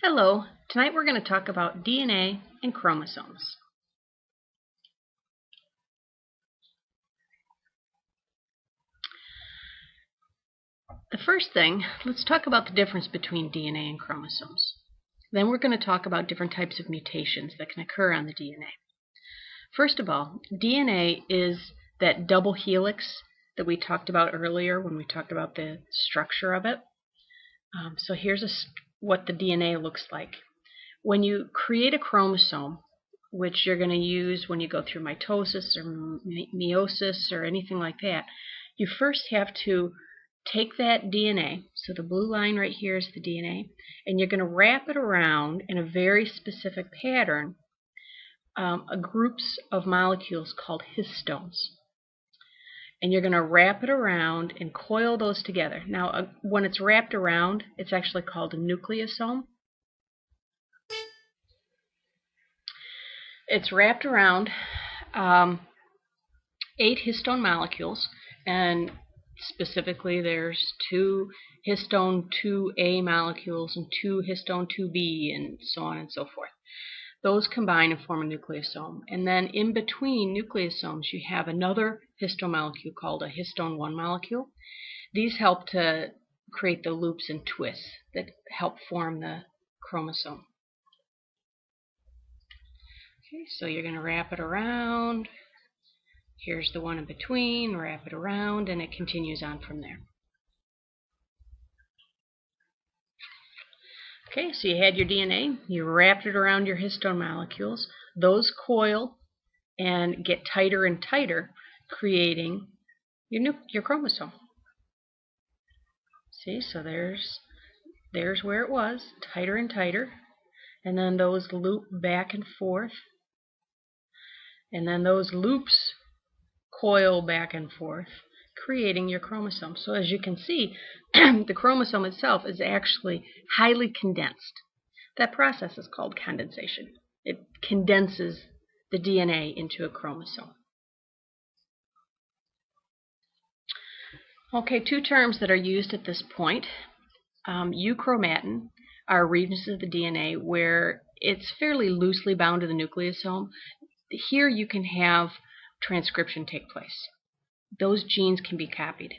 Hello, tonight we're going to talk about DNA and chromosomes. The first thing, let's talk about the difference between DNA and chromosomes. Then we're going to talk about different types of mutations that can occur on the DNA. First of all, DNA is that double helix that we talked about earlier when we talked about the structure of it. So here's what the DNA looks like. When you create a chromosome, which you're going to use when you go through mitosis or meiosis or anything like that, you first have to take that DNA, so the blue line right here is the DNA, and you're going to wrap it around in a very specific pattern, groups of molecules called histones. And you're going to wrap it around and coil those together. Now, when it's wrapped around, it's actually called a nucleosome. It's wrapped around 8 histone molecules, and specifically there's 2 histone 2A molecules and 2 histone 2B and so on and so forth. Those combine and form a nucleosome. And then in between nucleosomes you have another histone molecule called a histone 1 molecule. These help to create the loops and twists that help form the chromosome. Okay, so you're going to wrap it around. Here's the one in between, wrap it around, and it continues on from there. Okay, so you had your DNA, you wrapped it around your histone molecules. Those coil and get tighter and tighter, creating your chromosome. See, so there's where it was, tighter and tighter. And then those loop back and forth. And then those loops coil back and forth, creating your chromosome. So as you can see, the chromosome itself is actually highly condensed. That process is called condensation. It condenses the DNA into a chromosome. Okay, 2 terms that are used at this point. Euchromatin are regions of the DNA where it's fairly loosely bound to the nucleosome. Here you can have transcription take place. Those genes can be copied.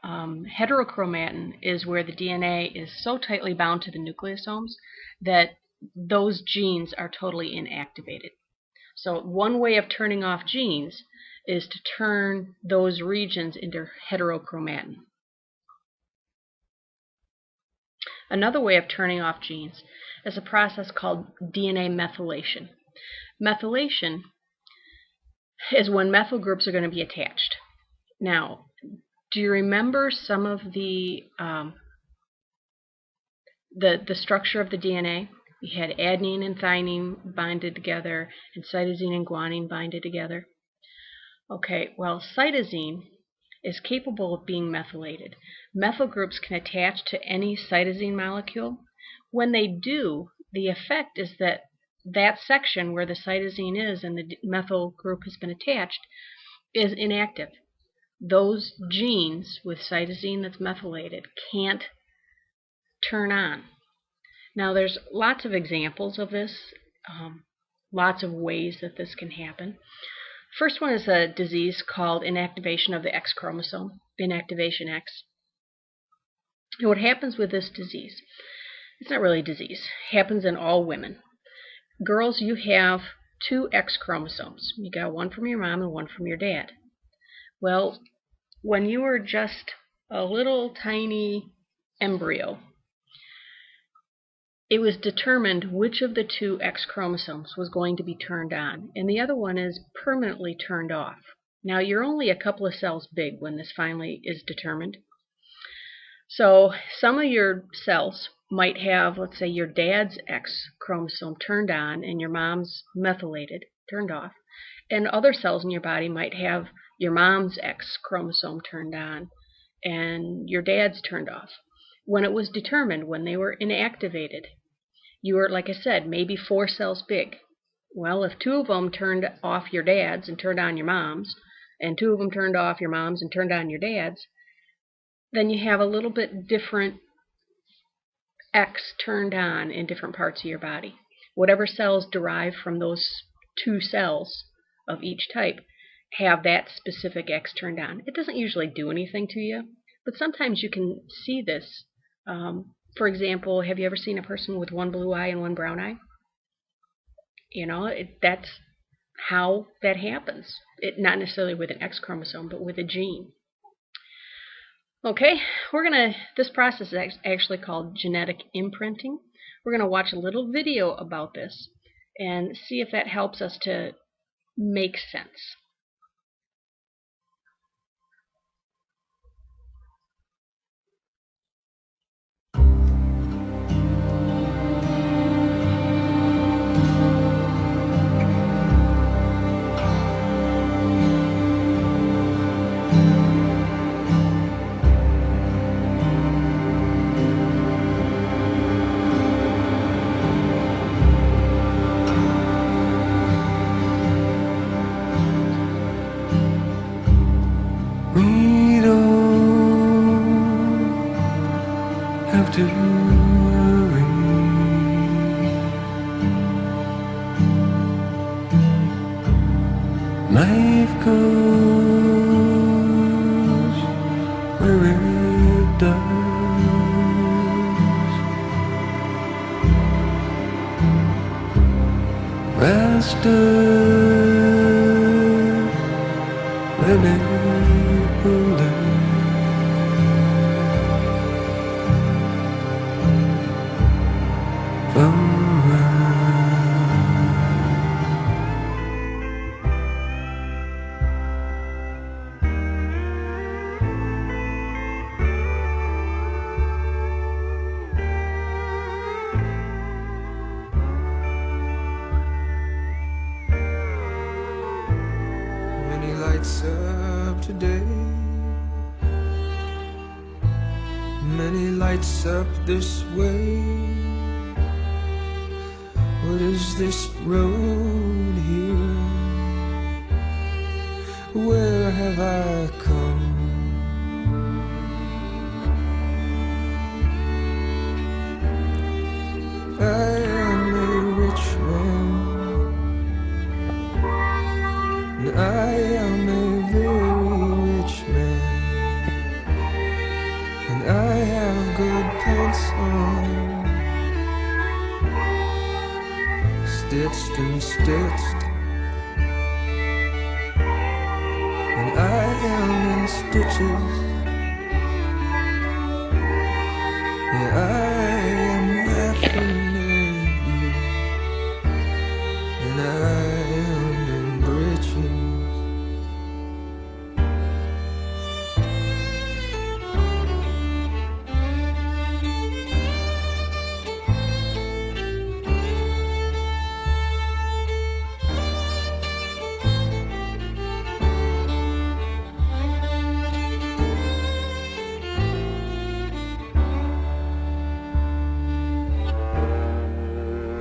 Heterochromatin is where the DNA is so tightly bound to the nucleosomes that those genes are totally inactivated. So one way of turning off genes is to turn those regions into heterochromatin. Another way of turning off genes is a process called DNA methylation. Methylation is when methyl groups are going to be attached. Now, do you remember some of the structure of the DNA? You had adenine and thymine binded together, and cytosine and guanine binded together. Okay, well, cytosine is capable of being methylated. Methyl groups can attach to any cytosine molecule. When they do, the effect is that section where the cytosine is and the methyl group has been attached is inactive. Those genes with cytosine that's methylated can't turn on. Now there's lots of examples of this, lots of ways that this can happen. First one is a disease called inactivation of the X chromosome, inactivation X. And what happens with this disease, it's not really a disease, it happens in all women. Girls, you have 2 X chromosomes. You got one from your mom and one from your dad. Well, when you were just a little tiny embryo, it was determined which of the 2 X chromosomes was going to be turned on, and the other one is permanently turned off. Now, you're only a couple of cells big when this finally is determined. So some of your cells might have, let's say, your dad's X chromosome turned on and your mom's methylated, turned off. And other cells in your body might have your mom's X chromosome turned on and your dad's turned off. When it was determined, when they were inactivated, you were, like I said, maybe 4 cells big. Well, if 2 of them turned off your dad's and turned on your mom's, and 2 of them turned off your mom's and turned on your dad's, then you have a little bit different X turned on in different parts of your body. Whatever cells derive from those two cells of each type have that specific X turned on. It doesn't usually do anything to you, but sometimes you can see this. For example, have you ever seen a person with one blue eye and one brown eye? That's how that happens. Not necessarily with an X chromosome, but with a gene. Okay, this process is actually called genetic imprinting. We're going to watch a little video about this and see if that helps us to make sense. We don't have to worry. Life goes where it does. Faster than it will do. Many lights up today, many lights up this way. What is this road here? Where have I come? I am a rich man, and I am a very rich man, and I have good pants on, stitched and stitched, and I am in stitches. Yeah, I am laughing at you, and I am in breeches.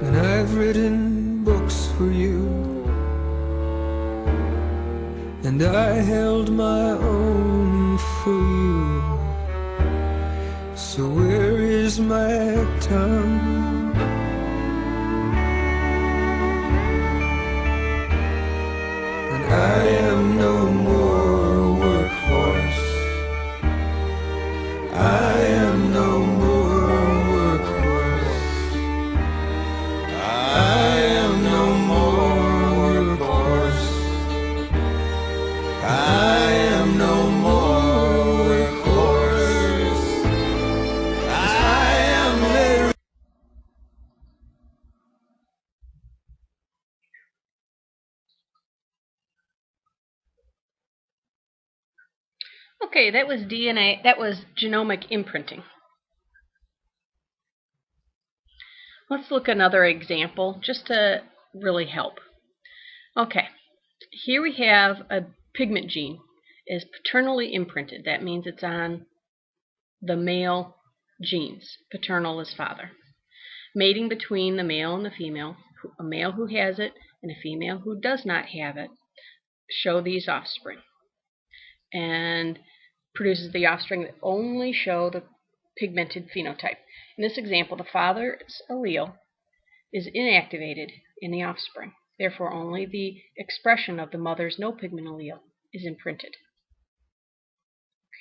And I've written books for you, and I held my own for you. So where is my tongue? And I am no more a workhorse. I am no more a workhorse. I am no more workhorse. I am no more workhorse. I am very. Okay, that was DNA. That was genomic imprinting. Let's look at another example just to really help. Okay, here we have a pigment gene is paternally imprinted. That means it's on the male genes. Paternal is father. Mating between the male and the female, a male who has it and a female who does not have it, show these offspring. And produces the offspring that only show the pigmented phenotype. In this example, the father's allele is inactivated in the offspring. Therefore, only the expression of the mother's no pigment allele is imprinted.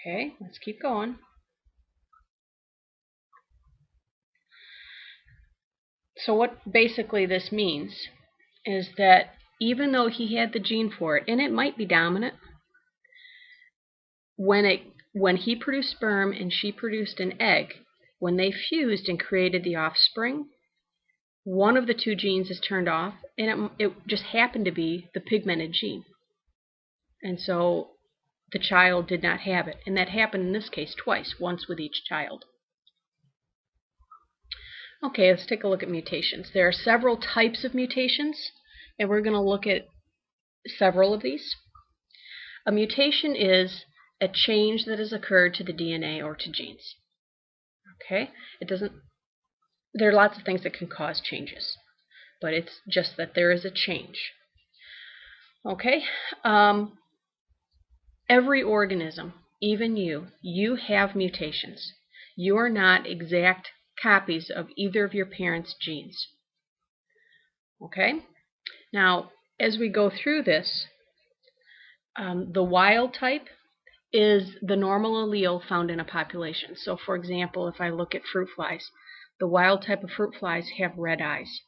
Okay, let's keep going. So what basically this means is that even though he had the gene for it, and it might be dominant, when he produced sperm and she produced an egg, when they fused and created the offspring, one of the two genes is turned off, and it just happened to be the pigmented gene. And so the child did not have it. And that happened in this case twice, once with each child. Okay, let's take a look at mutations. There are several types of mutations, and we're going to look at several of these. A mutation is a change that has occurred to the DNA or to genes. Okay? There are lots of things that can cause changes, but it's just that there is a change. Okay? Every organism, even you have mutations. You are not exact copies of either of your parents' genes. Okay? Now, as we go through this, the wild type is the normal allele found in a population. So, for example, if I look at fruit flies, the wild type of fruit flies have red eyes.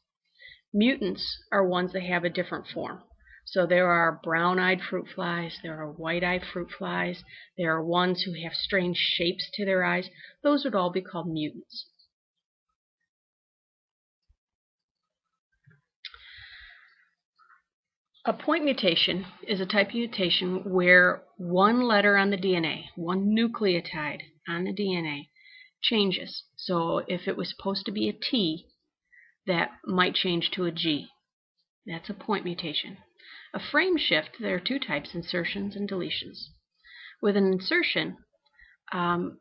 Mutants are ones that have a different form. So there are brown-eyed fruit flies, there are white-eyed fruit flies, there are ones who have strange shapes to their eyes. Those would all be called mutants. A point mutation is a type of mutation where one letter on the DNA, one nucleotide on the DNA, changes. So if it was supposed to be a T, that might change to a G. That's a point mutation. A frame shift, there are two types, insertions and deletions. With an insertion, one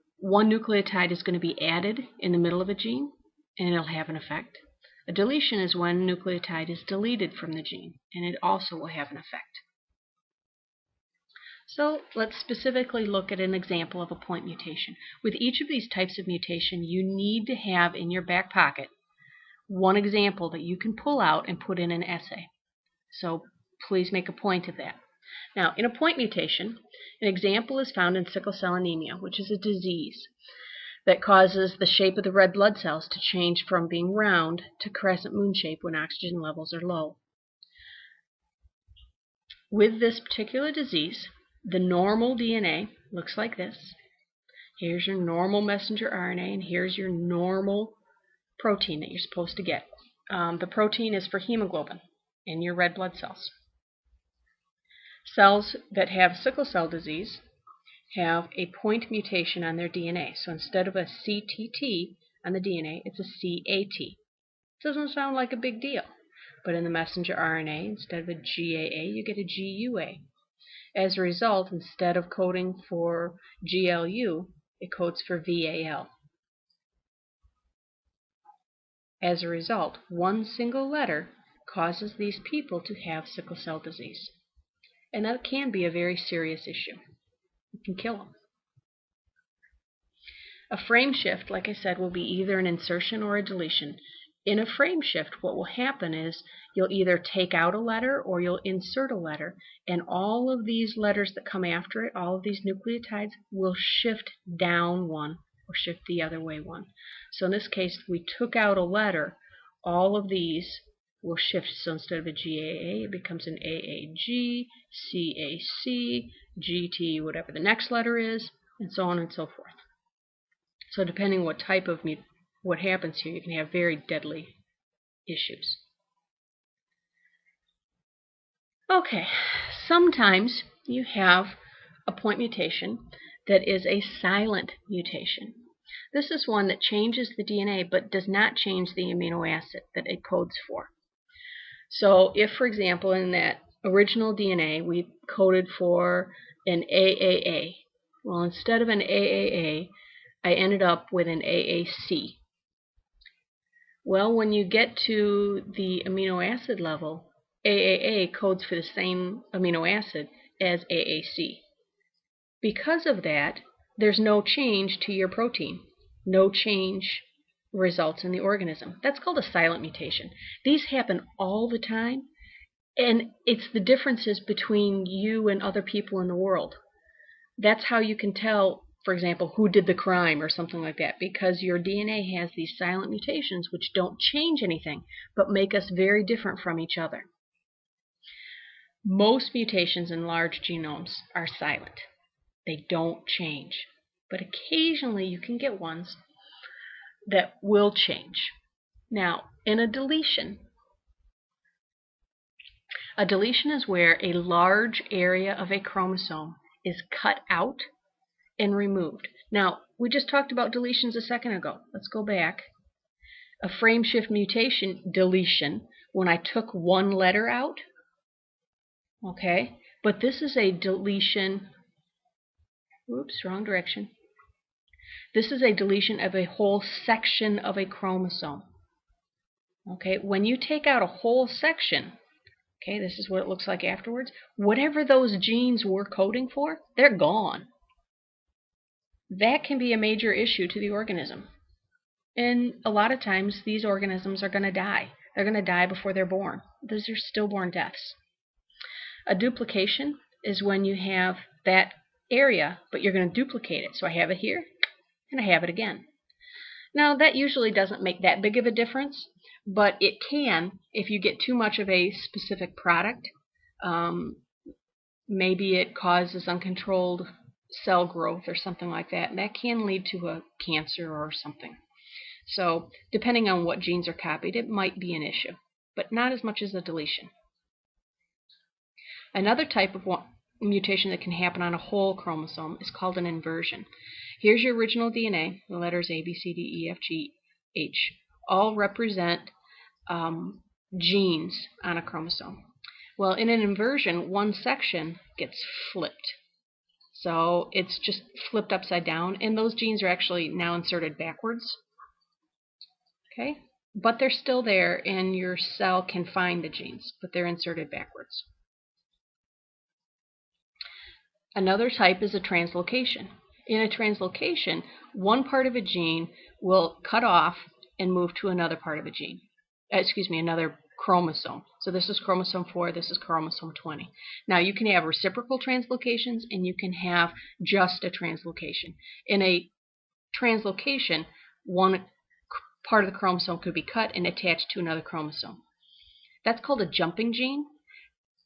nucleotide is going to be added in the middle of a gene, and it'll have an effect. A deletion is when a nucleotide is deleted from the gene, and it also will have an effect. So let's specifically look at an example of a point mutation. With each of these types of mutation, you need to have in your back pocket one example that you can pull out and put in an essay. So please make a point of that. Now, in a point mutation, an example is found in sickle cell anemia, which is a disease that causes the shape of the red blood cells to change from being round to crescent moon shape when oxygen levels are low. With this particular disease, the normal DNA looks like this. Here's your normal messenger RNA, and here's your normal protein that you're supposed to get. The protein is for hemoglobin in your red blood cells. Cells that have sickle cell disease have a point mutation on their DNA. So instead of a CTT on the DNA, it's a CAT. It doesn't sound like a big deal. But in the messenger RNA, instead of a GAA, you get a GUA. As a result, instead of coding for GLU, it codes for VAL. As a result, one single letter causes these people to have sickle cell disease. And that can be a very serious issue. It can kill them. A frame shift, like I said, will be either an insertion or a deletion. In a frame shift, what will happen is you'll either take out a letter or you'll insert a letter, and all of these letters that come after it, all of these nucleotides, will shift down one or shift the other way one. So in this case, we took out a letter, all of these will shift. So instead of a GAA, it becomes an AAG, CAC, GT, whatever the next letter is, and so on and so forth. So depending what type of what happens here, you can have very deadly issues. Okay, sometimes you have a point mutation that is a silent mutation. This is one that changes the DNA but does not change the amino acid that it codes for. So if, for example, in that original DNA we coded for an AAA, well, instead of an AAA, I ended up with an AAC. Well, when you get to the amino acid level, AAA codes for the same amino acid as AAC. Because of that, there's no change to your protein. No change results in the organism. That's called a silent mutation. These happen all the time, and it's the differences between you and other people in the world. That's how you can tell, for example, who did the crime or something like that, because your DNA has these silent mutations which don't change anything, but make us very different from each other. Most mutations in large genomes are silent. They don't change. But occasionally you can get ones that will change. Now, in a deletion is where a large area of a chromosome is cut out and removed. Now, we just talked about deletions a second ago. Let's go back. A frameshift mutation deletion, when I took one letter out, okay? But this is a deletion, oops, wrong direction. This is a deletion of a whole section of a chromosome. Okay, when you take out a whole section, okay, this is what it looks like afterwards. Whatever those genes were coding for, they're gone. That can be a major issue to the organism. And a lot of times, these organisms are going to die. They're going to die before they're born. Those are stillborn deaths. A duplication is when you have that area, but you're going to duplicate it. So I have it here, and I have it again. Now, that usually doesn't make that big of a difference, but it can if you get too much of a specific product. Maybe it causes uncontrolled cell growth or something like that, and that can lead to a cancer or something. So, depending on what genes are copied, it might be an issue, but not as much as a deletion. Another type of mutation that can happen on a whole chromosome is called an inversion. Here's your original DNA, the letters A, B, C, D, E, F, G, H, all represent genes on a chromosome. Well, in an inversion, one section gets flipped. So it's just flipped upside down, and those genes are actually now inserted backwards. Okay? But they're still there, and your cell can find the genes, but they're inserted backwards. Another type is a translocation. In a translocation, one part of a gene will cut off and move to another part of a gene. Another chromosome. So this is chromosome 4, this is chromosome 20. Now you can have reciprocal translocations and you can have just a translocation. In a translocation, one part of the chromosome could be cut and attached to another chromosome. That's called a jumping gene.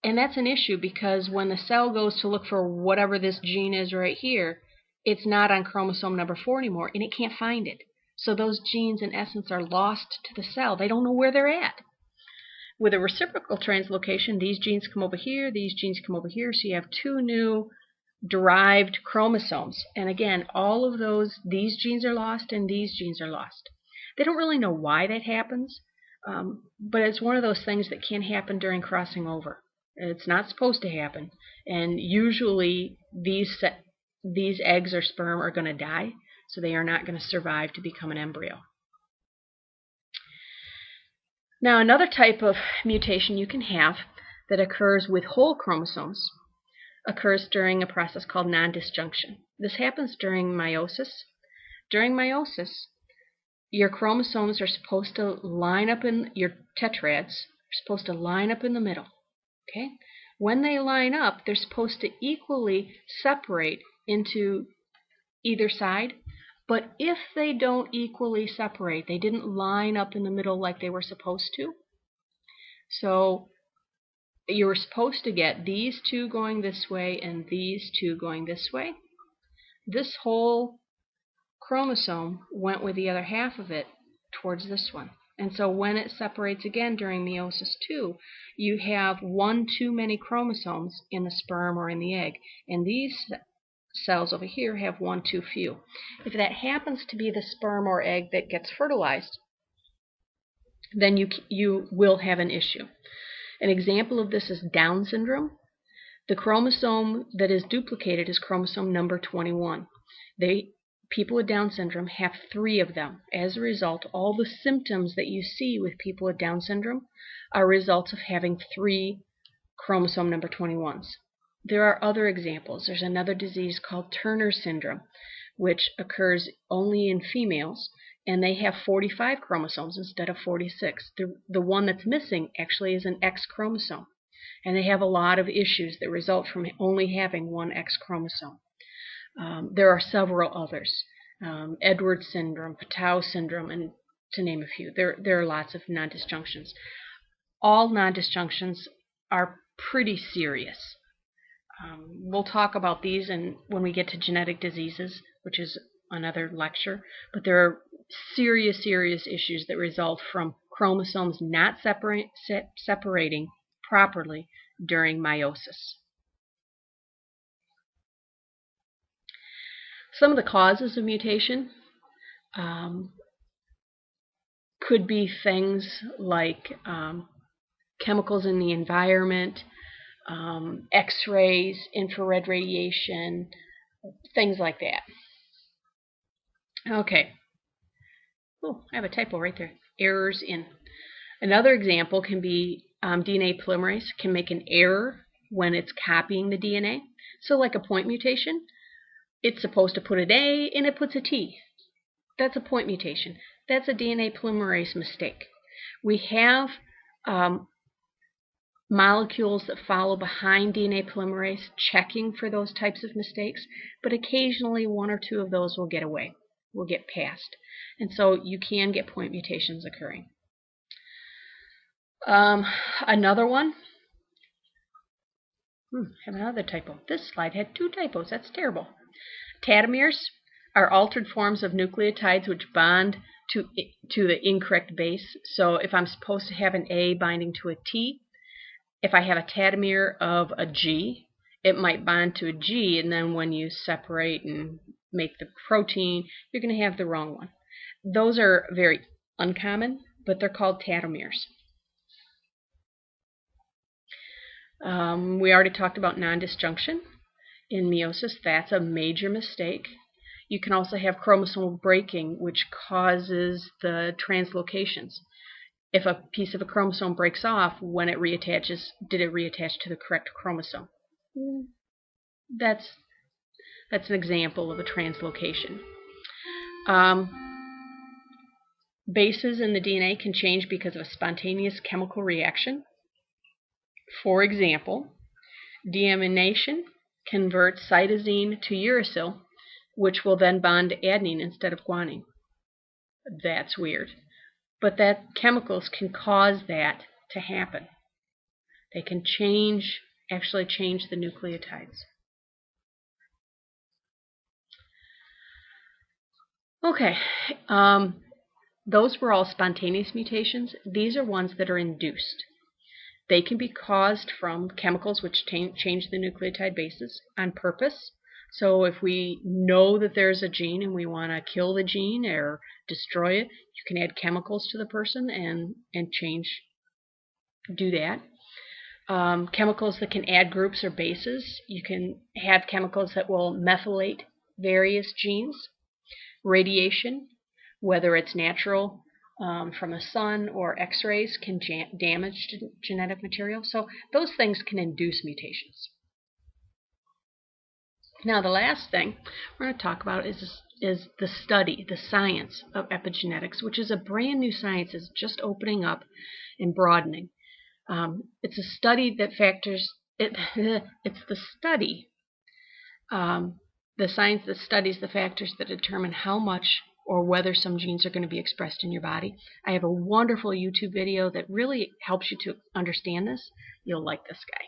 And that's an issue because when the cell goes to look for whatever this gene is right here, it's not on chromosome number 4 anymore, and it can't find it. So those genes, in essence, are lost to the cell. They don't know where they're at. With a reciprocal translocation, these genes come over here, these genes come over here, so you have two new derived chromosomes. And again, all of these genes are lost and these genes are lost. They don't really know why that happens, but it's one of those things that can happen during crossing over. It's not supposed to happen, and usually these eggs or sperm are going to die, so they are not going to survive to become an embryo. Now, another type of mutation you can have that occurs with whole chromosomes occurs during a process called non-disjunction. This happens during meiosis. During meiosis, your chromosomes are supposed to line up in your tetrads, are supposed to line up in the middle. Okay? When they line up, they're supposed to equally separate into either side. But if they don't equally separate, they didn't line up in the middle like they were supposed to. So you were supposed to get these two going this way and these two going this way. This whole chromosome went with the other half of it towards this one. And so when it separates again during meiosis 2, you have one too many chromosomes in the sperm or in the egg. And these cells over here have one too few. If that happens to be the sperm or egg that gets fertilized, then you will have an issue. An example of this is Down syndrome. The chromosome that is duplicated is chromosome number 21. People with Down syndrome have 3 of them. As a result, all the symptoms that you see with people with Down syndrome are results of having 3 chromosome number 21s. There are other examples. There's another disease called Turner syndrome, which occurs only in females, and they have 45 chromosomes instead of 46. The one that's missing actually is an X chromosome, and they have a lot of issues that result from only having one X chromosome. There are several others, Edwards syndrome, Patau syndrome, and to name a few. There are lots of non-disjunctions. All non-disjunctions are pretty serious. We'll talk about these when we get to genetic diseases, which is another lecture, but there are serious issues that result from chromosomes not separating properly during meiosis. Some of the causes of mutation could be things like chemicals in the environment, X-rays, infrared radiation, things like that. Okay. Oh, I have a typo right there. Errors in. Another example can be DNA polymerase can make an error when it's copying the DNA. So like a point mutation, it's supposed to put an A and it puts a T. That's a point mutation. That's a DNA polymerase mistake. We have molecules that follow behind DNA polymerase checking for those types of mistakes, but occasionally one or two of those will get away, will get past. And so you can get point mutations occurring. Another one, I have another typo. This slide had 2 typos. That's terrible. Tautomers are altered forms of nucleotides which bond to the incorrect base. So if I'm supposed to have an A binding to a T, if I have a tautomer of a G, it might bond to a G, and then when you separate and make the protein, you're going to have the wrong one. Those are very uncommon, but they're called tautomers. We already talked about non-disjunction in meiosis. That's a major mistake. You can also have chromosomal breaking, which causes the translocations. If a piece of a chromosome breaks off, when it reattaches, did it reattach to the correct chromosome? That's an example of a translocation. Bases in the DNA can change because of a spontaneous chemical reaction. For example, deamination converts cytosine to uracil, which will then bond to adenine instead of guanine. That's weird. But that chemicals can cause that to happen. They can actually change the nucleotides. Okay, those were all spontaneous mutations. These are ones that are induced. They can be caused from chemicals which change the nucleotide bases on purpose. So if we know that there's a gene and we want to kill the gene or destroy it, you can add chemicals to the person and do that. Chemicals that can add groups or bases. You can have chemicals that will methylate various genes. Radiation, whether it's natural from the sun or X-rays, can damage genetic material. So those things can induce mutations. Now the last thing we're going to talk about is the study, the science of epigenetics, which is a brand new science that's just opening up and broadening. It's a study that factors, it's the study, the science that studies the factors that determine how much or whether some genes are going to be expressed in your body. I have a wonderful YouTube video that really helps you to understand this. You'll like this guy.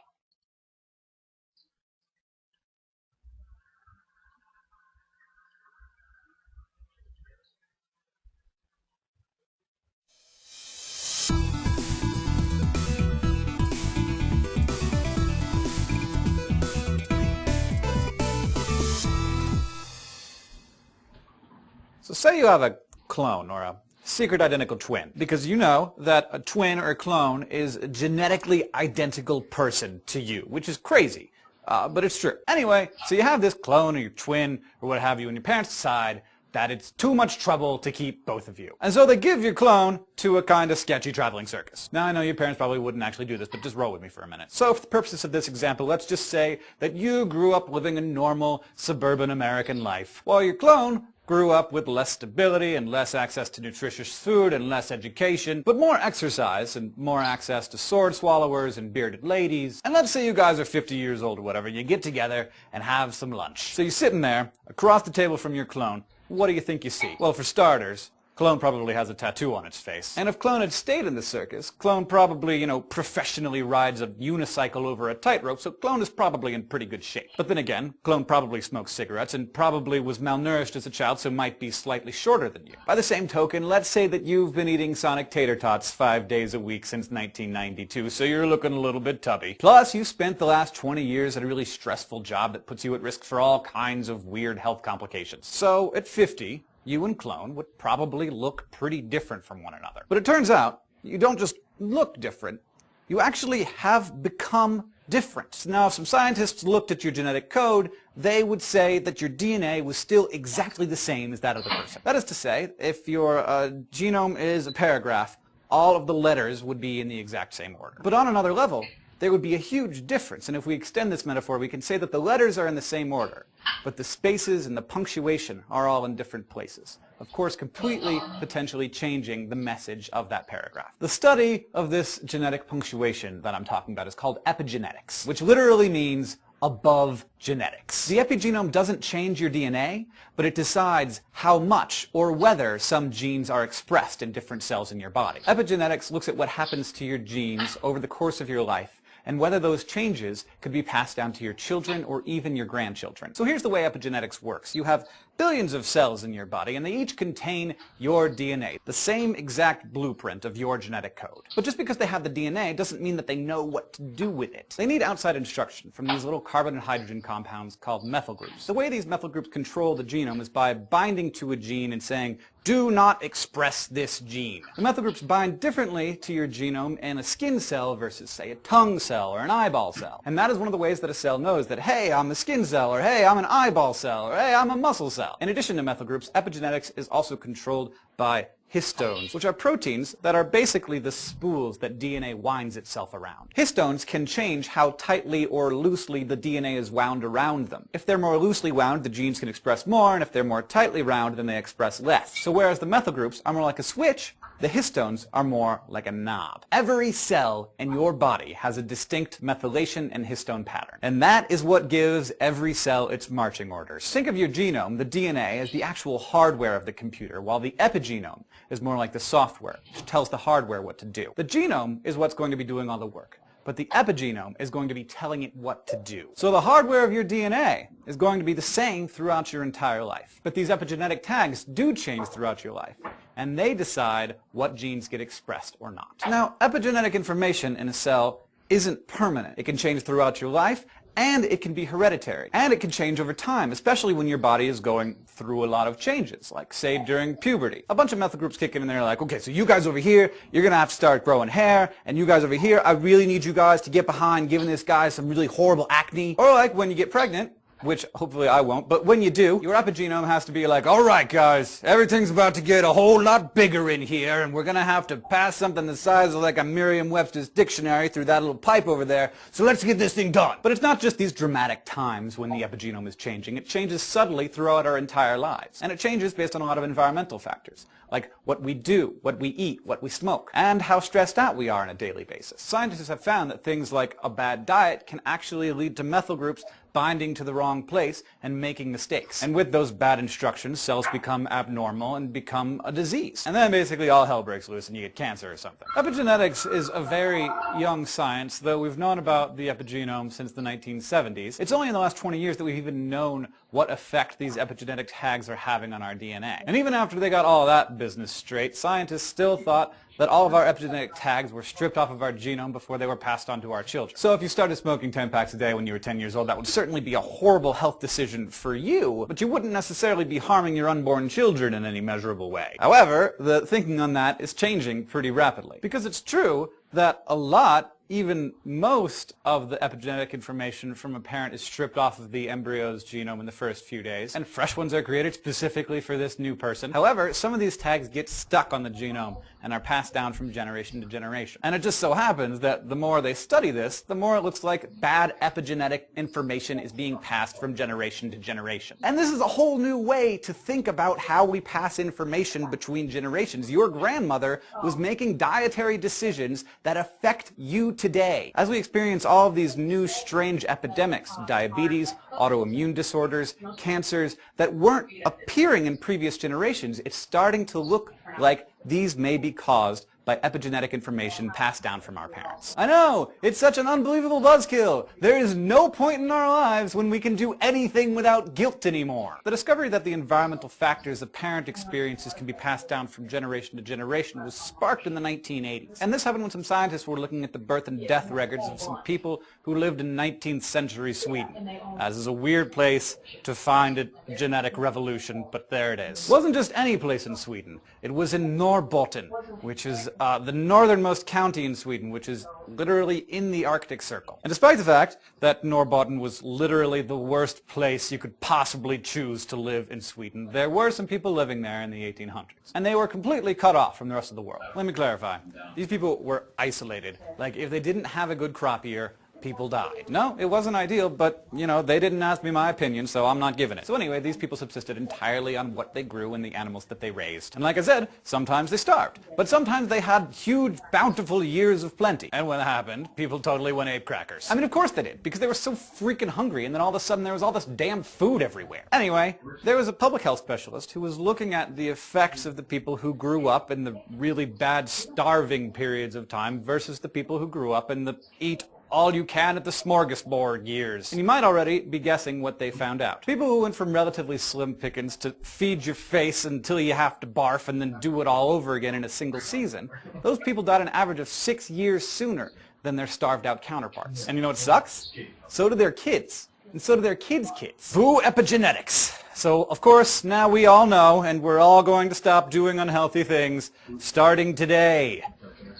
So say you have a clone or a secret identical twin, because you know that a twin or a clone is a genetically identical person to you, which is crazy, but it's true. Anyway, so you have this clone or your twin or what have you, and your parents decide that it's too much trouble to keep both of you. And so they give your clone to a kind of sketchy traveling circus. Now I know your parents probably wouldn't actually do this, but just roll with me for a minute. So for the purposes of this example, let's just say that you grew up living a normal suburban American life, while your clone grew up with less stability and less access to nutritious food and less education, but more exercise and more access to sword swallowers and bearded ladies. And let's say you guys are 50 years old or whatever, and you get together and have some lunch. So you're sitting there across the table from your clone. What do you think you see? Well, for starters, clone probably has a tattoo on its face. And if clone had stayed in the circus, clone probably, professionally rides a unicycle over a tightrope, so clone is probably in pretty good shape. But then again, clone probably smokes cigarettes and probably was malnourished as a child, so might be slightly shorter than you. By the same token, let's say that you've been eating Sonic tater tots 5 days a week since 1992, so you're looking a little bit tubby. Plus, you spent the last 20 years at a really stressful job that puts you at risk for all kinds of weird health complications. So, at 50, you and clone would probably look pretty different from one another. But it turns out, you don't just look different, you actually have become different. Now, if some scientists looked at your genetic code, they would say that your DNA was still exactly the same as that of the person. That is to say, if your genome is a paragraph, all of the letters would be in the exact same order. But on another level, there would be a huge difference, and if we extend this metaphor, we can say that the letters are in the same order, but the spaces and the punctuation are all in different places. Of course, completely, potentially changing the message of that paragraph. The study of this genetic punctuation that I'm talking about is called epigenetics, which literally means above genetics. The epigenome doesn't change your DNA, but it decides how much or whether some genes are expressed in different cells in your body. Epigenetics looks at what happens to your genes over the course of your life and whether those changes could be passed down to your children or even your grandchildren. So here's the way epigenetics works. You have billions of cells in your body, and they each contain your DNA, the same exact blueprint of your genetic code. But just because they have the DNA doesn't mean that they know what to do with it. They need outside instruction from these little carbon and hydrogen compounds called methyl groups. The way these methyl groups control the genome is by binding to a gene and saying, do not express this gene. The methyl groups bind differently to your genome in a skin cell versus, say, a tongue cell or an eyeball cell. And that is one of the ways that a cell knows that, hey, I'm a skin cell, or hey, I'm an eyeball cell, or hey, I'm a muscle cell. In addition to methyl groups, epigenetics is also controlled by histones, which are proteins that are basically the spools that DNA winds itself around. Histones can change how tightly or loosely the DNA is wound around them. If they're more loosely wound, the genes can express more, and if they're more tightly wound, then they express less. So whereas the methyl groups are more like a switch, the histones are more like a knob. Every cell in your body has a distinct methylation and histone pattern. And that is what gives every cell its marching orders. Think of your genome, the DNA, as the actual hardware of the computer, while the epigenome is more like the software, which tells the hardware what to do. The genome is what's going to be doing all the work, but the epigenome is going to be telling it what to do. So the hardware of your DNA is going to be the same throughout your entire life. But these epigenetic tags do change throughout your life, and they decide what genes get expressed or not. Now, epigenetic information in a cell isn't permanent. It can change throughout your life, and it can be hereditary. And it can change over time, especially when your body is going through a lot of changes, like, say, during puberty. A bunch of methyl groups kick in and they're like, okay, so you guys over here, you're going to have to start growing hair, and you guys over here, I really need you guys to get behind giving this guy some really horrible acne. Or like when you get pregnant, which hopefully I won't, but when you do, your epigenome has to be like, all right, guys, everything's about to get a whole lot bigger in here, and we're going to have to pass something the size of like a Merriam-Webster's dictionary through that little pipe over there, so let's get this thing done. But it's not just these dramatic times when the epigenome is changing. It changes subtly throughout our entire lives, and it changes based on a lot of environmental factors, like what we do, what we eat, what we smoke, and how stressed out we are on a daily basis. Scientists have found that things like a bad diet can actually lead to methyl groups binding to the wrong place and making mistakes. And with those bad instructions, cells become abnormal and become a disease. And then basically all hell breaks loose and you get cancer or something. Epigenetics is a very young science, though we've known about the epigenome since the 1970s. It's only in the last 20 years that we've even known what effect these epigenetic tags are having on our DNA. And even after they got all that business straight, scientists still thought that all of our epigenetic tags were stripped off of our genome before they were passed on to our children. So if you started smoking 10 packs a day when you were 10 years old, that would certainly be a horrible health decision for you, but you wouldn't necessarily be harming your unborn children in any measurable way. However, the thinking on that is changing pretty rapidly, because it's true that a lot, even most of the epigenetic information from a parent is stripped off of the embryo's genome in the first few days, and fresh ones are created specifically for this new person. However, some of these tags get stuck on the genome and are passed down from generation to generation. And it just so happens that the more they study this, the more it looks like bad epigenetic information is being passed from generation to generation. And this is a whole new way to think about how we pass information between generations. Your grandmother was making dietary decisions that affect you today. As we experience all of these new strange epidemics, diabetes, autoimmune disorders, cancers, that weren't appearing in previous generations, it's starting to look like these may be caused by epigenetic information passed down from our parents. I know, it's such an unbelievable buzzkill. There is no point in our lives when we can do anything without guilt anymore. The discovery that the environmental factors of parent experiences can be passed down from generation to generation was sparked in the 1980s. And this happened when some scientists were looking at the birth and death records of some people who lived in 19th century Sweden. As is a weird place to find a genetic revolution, but there it is. It wasn't just any place in Sweden. It was in Norrbotten, which is the northernmost county in Sweden, which is literally in the Arctic Circle. And despite the fact that Norrbotten was literally the worst place you could possibly choose to live in Sweden, there were some people living there in the 1800s. And they were completely cut off from the rest of the world. Let me clarify. These people were isolated. Like, if they didn't have a good crop year, people died. No, it wasn't ideal, but, you know, they didn't ask me my opinion, so I'm not giving it. So anyway, these people subsisted entirely on what they grew and the animals that they raised. And like I said, sometimes they starved. But sometimes they had huge, bountiful years of plenty. And when it happened, people totally went ape crackers. I mean, of course they did, because they were so freaking hungry, and then all of a sudden there was all this damn food everywhere. Anyway, there was a public health specialist who was looking at the effects of the people who grew up in the really bad starving periods of time versus the people who grew up in the eat all you can at the smorgasbord years. And you might already be guessing what they found out. People who went from relatively slim pickings to feed your face until you have to barf and then do it all over again in a single season, those people died an average of 6 years sooner than their starved out counterparts. And you know what sucks? So do their kids. And so do their kids' kids. Boo epigenetics. So, of course, now we all know, and we're all going to stop doing unhealthy things starting today.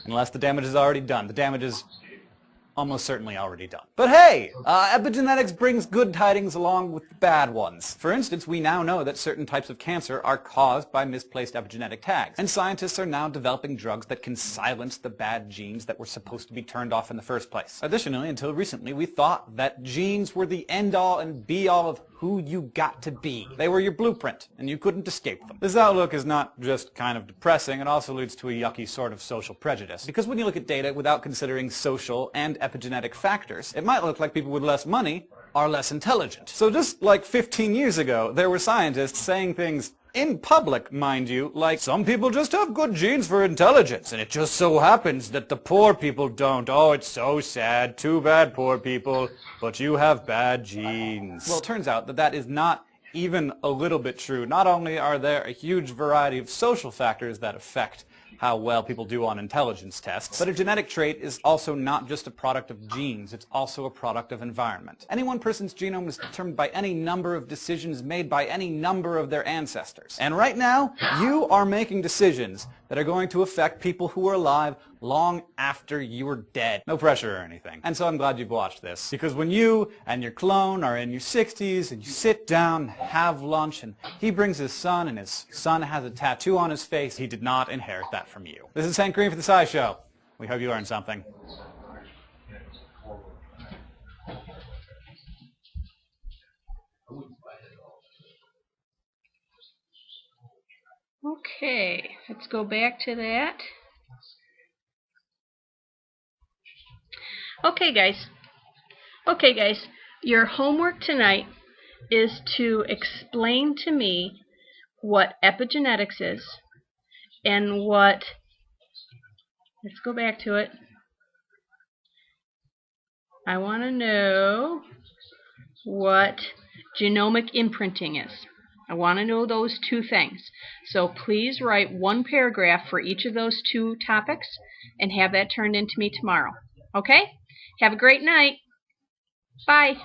Unless the damage is already done. The damage is almost certainly already done. But hey, epigenetics brings good tidings along with the bad ones. For instance, we now know that certain types of cancer are caused by misplaced epigenetic tags, and scientists are now developing drugs that can silence the bad genes that were supposed to be turned off in the first place. Additionally, until recently, we thought that genes were the end-all and be-all of who you got to be. They were your blueprint, and you couldn't escape them. This outlook is not just kind of depressing, it also leads to a yucky sort of social prejudice. Because when you look at data without considering social and epigenetic factors, it might look like people with less money are less intelligent. So just like 15 years ago, there were scientists saying things in public, mind you, like, some people just have good genes for intelligence, and it just so happens that the poor people don't. Oh, it's so sad. Too bad, poor people. But you have bad genes. Well, it turns out that that is not even a little bit true. Not only are there a huge variety of social factors that affect how well people do on intelligence tests, but a genetic trait is also not just a product of genes, it's also a product of environment. Any one person's genome is determined by any number of decisions made by any number of their ancestors. And right now, you are making decisions that are going to affect people who are alive long after you're dead. No pressure or anything. And so I'm glad you've watched this, because when you and your clone are in your 60s and you sit down, have lunch, and he brings his son and his son has a tattoo on his face, he did not inherit that from you. This is Hank Green for The Sci Show. We hope you learned something. Okay, let's go back to that. Okay, guys, your homework tonight is to explain to me what epigenetics is and what, let's go back to it. I want to know what genomic imprinting is. I want to know those two things. So please write one paragraph for each of those two topics and have that turned in to me tomorrow. Okay? Have a great night. Bye.